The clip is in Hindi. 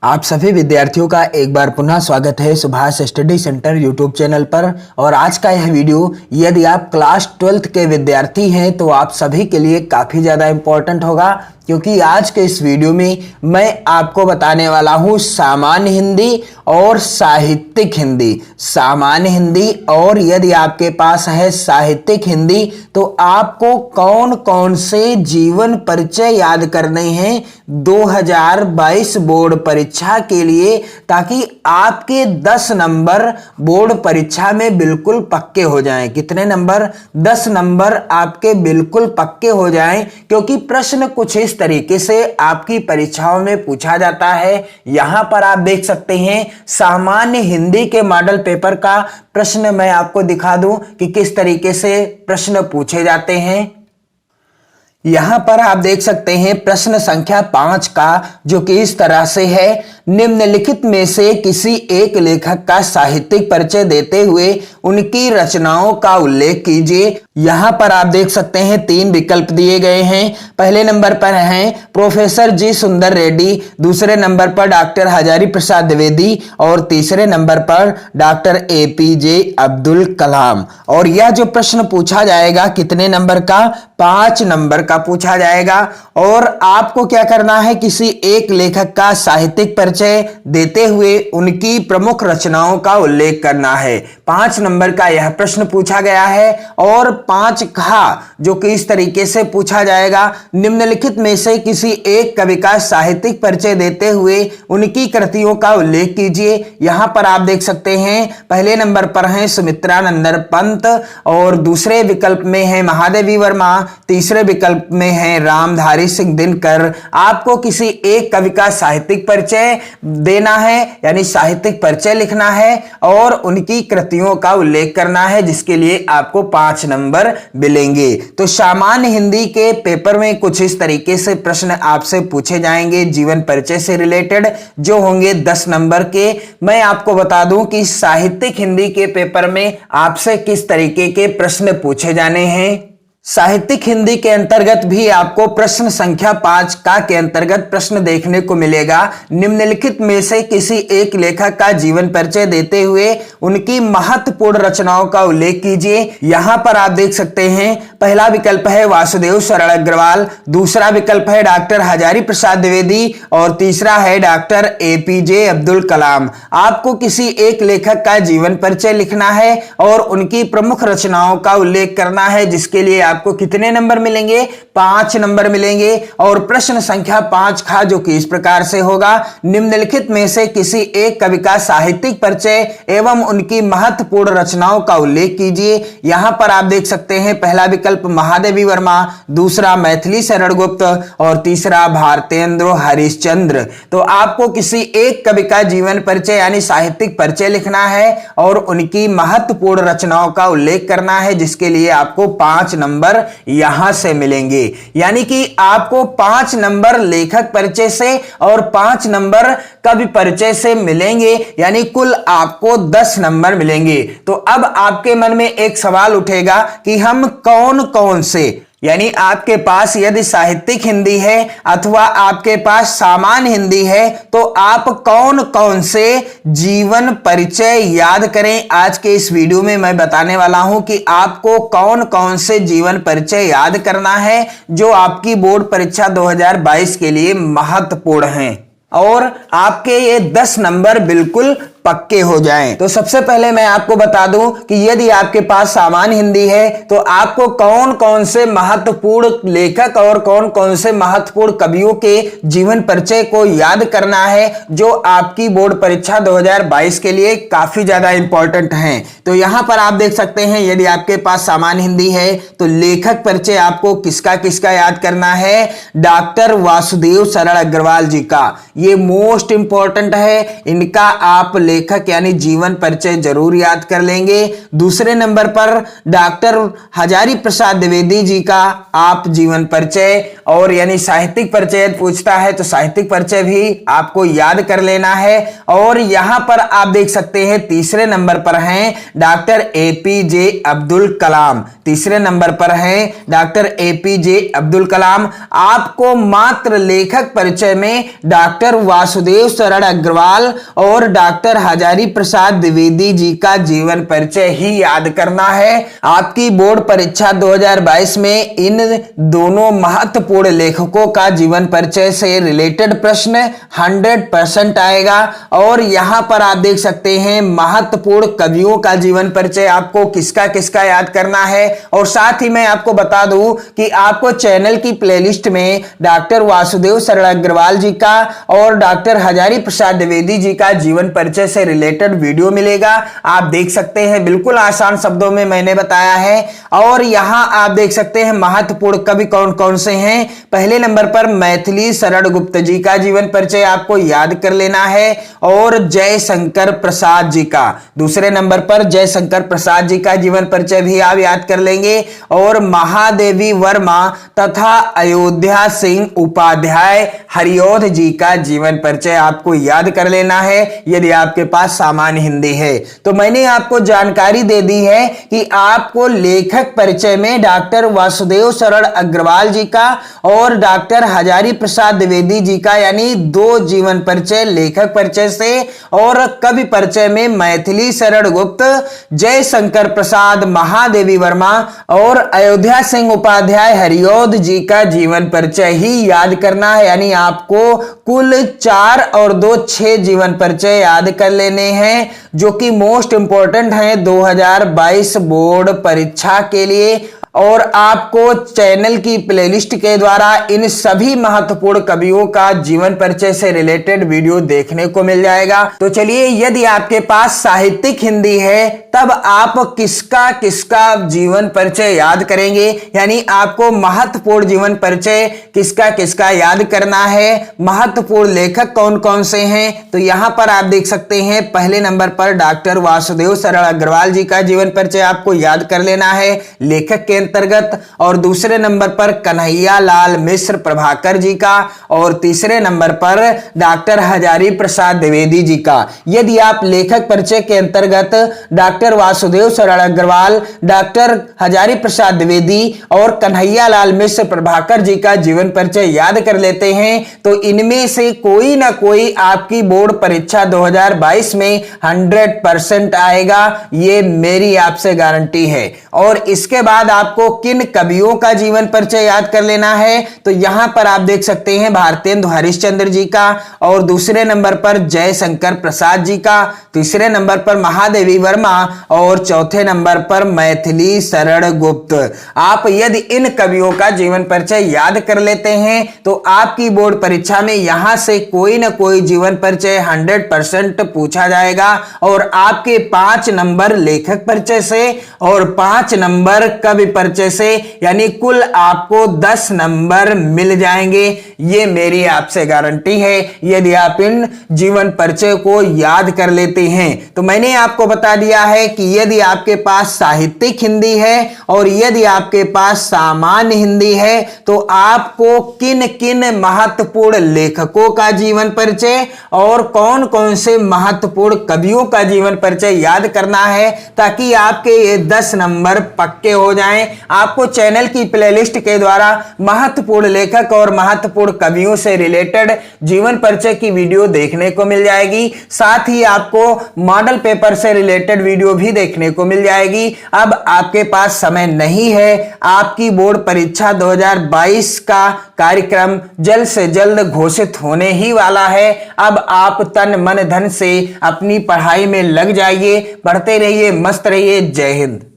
आप सभी विद्यार्थियों का एक बार पुनः स्वागत है Subhash study centre YouTube channel पर। और आज का यह वीडियो यदि आप क्लास 12th के विद्यार्थी हैं तो आप सभी के लिए काफ़ी ज़्यादा इम्पोर्टेंट होगा, क्योंकि आज के इस वीडियो में मैं आपको बताने वाला हूँ सामान्य हिंदी और साहित्यिक हिंदी। सामान्य हिंदी और यदि आपके पास है साहित्यिक हिंदी तो आपको कौन कौन से जीवन परिचय याद करने हैं 2022 बोर्ड परीक्षा के लिए, ताकि आपके 10 नंबर बोर्ड परीक्षा में बिल्कुल पक्के हो जाएं। कितने नंबर? 10 नंबर आपके बिल्कुल पक्के हो जाएं, क्योंकि प्रश्न कुछ इस तरीके से आपकी परीक्षाओं में पूछा जाता है। यहां पर आप देख सकते हैं सामान्य हिंदी के मॉडल पेपर का प्रश्न मैं आपको दिखा दूं कि किस तरीके से प्रश्न पूछे जाते हैं। यहां पर आप देख सकते हैं प्रश्न संख्या 5 का, जो कि इस तरह से है। निम्नलिखित में से किसी एक लेखक का साहित्यिक परिचय देते हुए उनकी रचनाओं का उल्लेख कीजिए। यहां पर आप देख सकते हैं 3 विकल्प दिए गए हैं। पहले नंबर पर हैं प्रोफेसर जी सुंदर रेड्डी, दूसरे नंबर पर डॉक्टर हजारी प्रसाद द्विवेदी और तीसरे नंबर पर डॉक्टर APJ अब्दुल कलाम। और यह जो प्रश्न पूछा जाएगा कितने नंबर का? 5 नंबर का पूछा जाएगा। और आपको क्या करना है, किसी एक लेखक का साहित्यिक परिचय देते हुए उनकी प्रमुख रचनाओं का उल्लेख करना है। 5 नंबर का यह प्रश्न पूछा गया है। और 5 का जो कि इस तरीके से पूछा जाएगा, निम्नलिखित में से किसी एक कवि का साहित्यिक परिचय देते हुए उनकी कृतियों का उल्लेख कीजिए। यहां पर आप देख सकते हैं पहले नंबर पर हैं सुमित्रानंद पंत, और दूसरे विकल्प में है महादेवी वर्मा, तीसरे विकल्प में है रामधारी सिंह दिनकर। आपको किसी एक कवि का साहित्यिक परिचय देना है, यानी साहित्यिक परिचय लिखना है और उनकी कृतियों का उल्लेख करना है, जिसके लिए आपको 5 नंबर मिलेंगे। तो सामान्य हिंदी के पेपर में कुछ इस तरीके से प्रश्न आपसे पूछे जाएंगे जीवन परिचय से रिलेटेड, जो होंगे 10 नंबर के। मैं आपको बता दूं कि साहित्यिक हिंदी के पेपर में आपसे किस तरीके के प्रश्न पूछे जाने हैं। साहित्यिक हिंदी के अंतर्गत भी आपको प्रश्न संख्या 5 का के अंतर्गत प्रश्न देखने को मिलेगा। निम्नलिखित में से किसी एक लेखक का जीवन परिचय देते हुए उनकी महत्वपूर्ण रचनाओं का उल्लेख कीजिए। यहां पर आप देख सकते हैं पहला विकल्प है वासुदेव शरण अग्रवाल, दूसरा विकल्प है डॉक्टर हजारी प्रसाद द्विवेदी और तीसरा है डॉक्टर APJ अब्दुल कलाम। आपको किसी एक लेखक का जीवन परिचय लिखना है और उनकी प्रमुख रचनाओं का उल्लेख करना है, जिसके लिए आपको कितने नंबर मिलेंगे? 5 नंबर मिलेंगे। और प्रश्न संख्या 5 का जो कि इस प्रकार से होगा, निम्नलिखित में से किसी एक कवि का साहित्यिक परिचय एवं उनकी महत्वपूर्ण रचनाओं का उल्लेख कीजिए। यहां पर आप देख सकते हैं पहला विकल्प महादेवी वर्मा, दूसरा मैथिली शरण गुप्त और तीसरा भारतेंद्र हरिश्चंद्र। तो आपको किसी एक कवि का जीवन परिचय यानी साहित्यिक परिचय लिखना है और उनकी महत्वपूर्ण रचनाओं का उल्लेख करना है, जिसके लिए आपको 5 नंबर यहां से मिलेंगे। यानी कि आपको 5 नंबर लेखक परिचय से और 5 नंबर कवि परिचय से मिलेंगे, यानी कुल आपको 10 नंबर मिलेंगे। तो अब आपके मन में एक सवाल उठेगा कि हम कौन कौन से, यानी आपके पास यदि साहित्यिक हिंदी है अथवा आपके पास सामान्य हिंदी है, तो आप कौन कौन से जीवन परिचय याद करें। आज के इस वीडियो में मैं बताने वाला हूं कि आपको कौन कौन से जीवन परिचय याद करना है जो आपकी बोर्ड परीक्षा 2022 के लिए महत्वपूर्ण हैं और आपके ये 10 नंबर बिल्कुल पक्के हो जाएं। तो सबसे पहले मैं आपको बता दूं कि यदि आपके पास सामान्य हिंदी है तो आपको कौन कौन से महत्वपूर्ण लेखक और कौन कौन से महत्वपूर्ण कवियों के जीवन परिचय को याद करना है, जो आपकी बोर्ड परीक्षा 2022 के लिए काफी ज्यादा इंपॉर्टेंट हैं। तो यहां पर आप देख सकते हैं यदि आपके पास सामान्य हिंदी है तो लेखक परिचय आपको किसका किसका याद करना है? डॉक्टर वासुदेव शरण अग्रवाल जी का। ये मोस्ट इंपॉर्टेंट है, इनका आप लेखक यानी जीवन परिचय जरूर याद कर लेंगे। दूसरे नंबर पर डॉक्टर हजारी प्रसाद द्विवेदी जी का आप जीवन परिचय और यानी साहित्यिक परिचय पूछता है तो साहित्यिक परिचय भी आपको याद कर लेना है। और यहां पर आप देख सकते हैं तीसरे नंबर पर हैं डॉक्टर एपीजे अब्दुल कलाम। तीसरे नंबर पर हैं डॉक्टर एपीजे अब्दुल कलाम। आपको मात्र लेखक परिचय में डॉक्टर वासुदेव शरण अग्रवाल और डॉक्टर हजारी प्रसाद द्विवेदी जी का जीवन परिचय ही याद करना है। आपकी बोर्ड परीक्षा 2022 में इन दोनों महत्वपूर्ण लेखकों का जीवन परिचय से रिलेटेड प्रश्न 100% आएगा। और यहां पर आप देख सकते हैं महत्वपूर्ण कवियों का जीवन परिचय आपको किसका किसका याद करना है। और साथ ही मैं आपको बता दूं कि आपको चैनल की प्लेलिस्ट में डॉक्टर वासुदेव शरण अग्रवाल जी का और डॉक्टर हजारी प्रसाद द्विवेदी जी का जीवन परिचय से रिलेटेड वीडियो मिलेगा। आप देख सकते हैं बिल्कुल आसान शब्दों में मैंने बताया है। और यहां आप देख सकते हैं महत्वपूर्ण कवि कौन कौन से हैं। पहले नंबर पर मैथिली शरण गुप्त जी का जीवन परिचय आपको याद कर लेना है और जयशंकर प्रसाद जी का। दूसरे नंबर पर जयशंकर प्रसाद जी का जीवन परिचय भी आप याद कर लेंगे। और महादेवी वर्मा तथा अयोध्या सिंह उपाध्याय हरिऔध जी का जीवन परिचय आपको याद कर लेना है यदि आपके पास सामान्य हिंदी है। तो मैंने आपको जानकारी दे दी है कि आपको लेखक परिचय में डॉक्टर वासुदेव शरण अग्रवाल जी का और डॉक्टर हजारी प्रसाद द्विवेदी जी का यानी 2 जीवन परिचय लेखक परिचय से, और कवि परिचय में मैथिली शरण गुप्त, जयशंकर प्रसाद, महादेवी वर्मा और अयोध्या सिंह उपाध्याय हरिऔध जी का जीवन परिचय ही याद करना है। यानी आपको कुल 4 और 2 6 जीवन परिचय याद कर लेने हैं जो कि मोस्ट इंपॉर्टेंट हैं 2022 बोर्ड परीक्षा के लिए। और आपको चैनल की प्लेलिस्ट के द्वारा इन सभी महत्वपूर्ण कवियों का जीवन परिचय से रिलेटेड वीडियो देखने को मिल जाएगा। तो चलिए, यदि आपके पास साहित्यिक हिंदी है तब आप किसका किसका जीवन परिचय याद करेंगे, यानी आपको महत्वपूर्ण जीवन परिचय किसका किसका याद करना है, महत्वपूर्ण लेखक कौन कौन से हैं। तो यहां पर आप देख सकते हैं पहले नंबर पर डॉक्टर वासुदेव शरण अग्रवाल जी का जीवन परिचय आपको याद कर लेना है लेखक के अंतर्गत। और दूसरे नंबर पर कन्हैया लाल मिश्र प्रभाकर जी का और तीसरे नंबर पर डॉक्टर हजारी प्रसाद द्विवेदी जी का। यदि आप लेखक परिचय के अंतर्गत डॉक्टर वासुदेव शरण अग्रवाल, डॉक्टर हजारी प्रसाद द्विवेदी और कन्हैया लाल मिश्र प्रभाकर जी का जीवन परिचय याद कर लेते हैं तो इनमें से कोई ना कोई आपकी बोर्ड परीक्षा 2022 में 100% आएगा, ये मेरी आपसे गारंटी है। और इसके बाद आपको किन कवियों का जीवन परिचय याद कर लेना है, तो यहां पर आप देख सकते हैं भारतेंदु हरिश्चंद्र जी का और दूसरे नंबर पर जयशंकर प्रसाद जी का, तीसरे नंबर पर महादेवी वर्मा और चौथे नंबर पर मैथिली शरण गुप्त। आप यदि इन कवियों का जीवन परिचय याद कर लेते हैं तो आपकी बोर्ड परीक्षा में यहां से कोई ना कोई जीवन परिचय 100% पूछा जाएगा और आपके 5 नंबर लेखक परिचय से और 5 नंबर कवि परिचय से, यानी कुल आपको 10 नंबर मिल जाएंगे। ये मेरी आपसे गारंटी है यदि आप इन जीवन परिचय को याद कर लेते हैं। तो मैंने आपको बता दिया है कि यदि आपके पास साहित्यिक हिंदी है और यदि आपके पास सामान्य हिंदी है तो आपको किन किन महत्वपूर्ण लेखकों का जीवन परिचय और कौन कौन से महत्वपूर्ण कवियों का जीवन परिचय याद करना है ताकि आपके ये 10 नंबर पक्के हो जाएं। आपको चैनल की प्लेलिस्ट के द्वारा महत्वपूर्ण लेखक और महत्वपूर्ण कवियों से रिलेटेड जीवन परिचय की वीडियो देखने को मिल जाएगी। साथ ही आपको मॉडल पेपर से रिलेटेड वीडियो भी देखने को मिल जाएगी। अब आपके पास समय नहीं है, आपकी बोर्ड परीक्षा 2022 का कार्यक्रम जल्द से जल्द घोषित होने ही वाला है। अब आप तन मन धन से अपनी पढ़ाई में लग जाइए, पढ़ते रहिए, मस्त रहिए। जय हिंद।